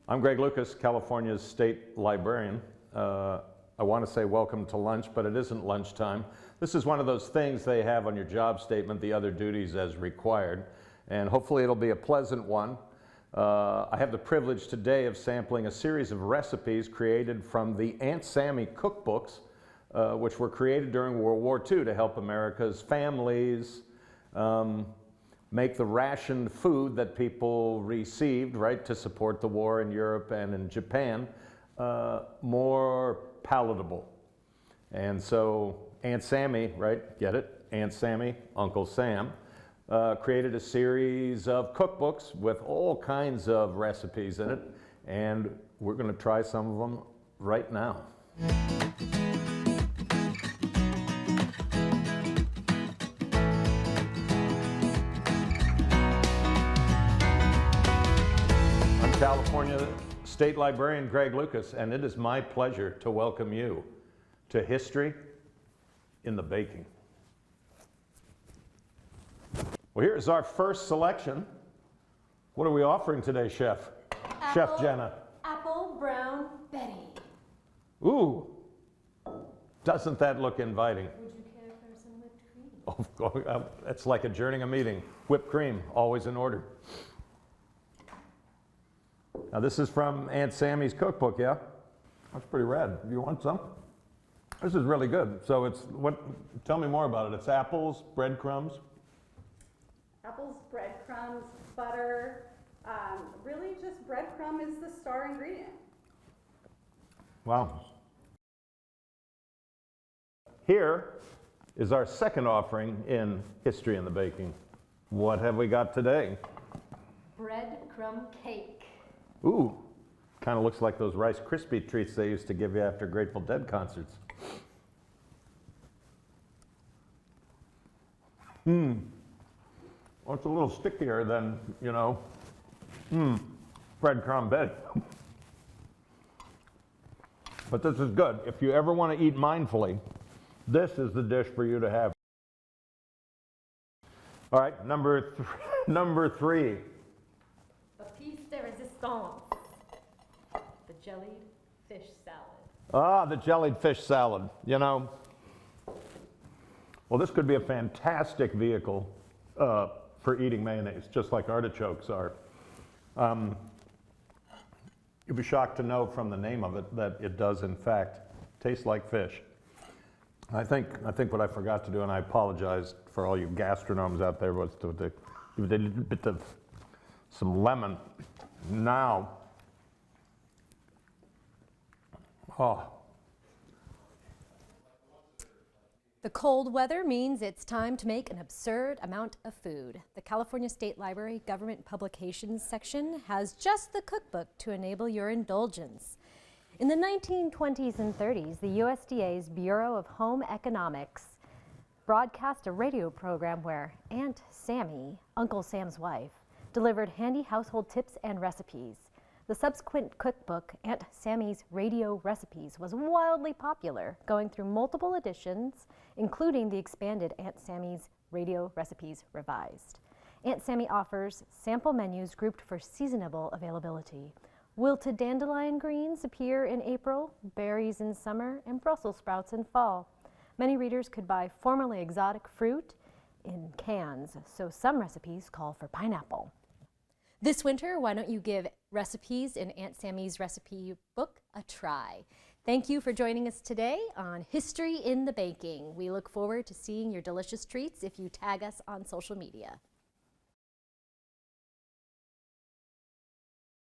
I'm Greg Lucas, California's state librarian. I want to say welcome to lunch, but it isn't lunchtime. This is one of those things they have on your job statement, the other duties as required, and hopefully it'll be a pleasant one. I have the privilege today of sampling a series of recipes created from the Aunt Sammy cookbooks, which were created during World War II to help America's families make the rationed food that people received, right, to support the war in Europe and in Japan, more palatable. And so Aunt Sammy, right, get it? Aunt Sammy, Uncle Sam, created a series of cookbooks with all kinds of recipes in it, and we're going to try some of them right now. California State Librarian Greg Lucas, and it is my pleasure to welcome you to History in the Baking. Well, here's our first selection. What are we offering today, Chef? Chef Jenna. Apple Brown Betty. Ooh, doesn't that look inviting? Would you care for some whipped cream? Oh, it's like adjourning a meeting. Whipped cream, always in order. Now this is from Aunt Sammy's cookbook, yeah? That's pretty rad. Do you want some? This is really good. So it's, tell me more about it. It's apples, breadcrumbs. Apples, breadcrumbs, butter. Really just breadcrumb is the star ingredient. Wow. Here is our second offering in History in the Baking. What have we got today? Breadcrumb Cake. Ooh, kind of looks like those Rice Krispie treats they used to give you after Grateful Dead concerts. Well, it's a little stickier than, you know, Breadcrumb Betty. But this is good. If you ever want to eat mindfully, this is the dish for you to have. All right, number three. De resistance, the jellied fish salad. Ah, the jellied fish salad, you know. Well, this could be a fantastic vehicle for eating mayonnaise, just like artichokes are. You'll be shocked to know from the name of it that it does, in fact, taste like fish. I think what I forgot to do, and I apologize for all you gastronomes out there, was to give it a little bit of some lemon. Now, The cold weather means it's time to make an absurd amount of food. The California State Library Government Publications section has just the cookbook to enable your indulgence. In the 1920s and 30s, the USDA's Bureau of Home Economics broadcast a radio program where Aunt Sammy, Uncle Sam's wife, delivered handy household tips and recipes. The subsequent cookbook, Aunt Sammy's Radio Recipes, was wildly popular, going through multiple editions, including the expanded Aunt Sammy's Radio Recipes Revised. Aunt Sammy offers sample menus grouped for seasonable availability. Wilted dandelion greens appear in April, berries in summer, and Brussels sprouts in fall. Many readers could buy formerly exotic fruit in cans, so some recipes call for pineapple. This winter, why don't you give recipes in Aunt Sammy's recipe book a try? Thank you for joining us today on History in the Baking. We look forward to seeing your delicious treats if you tag us on social media.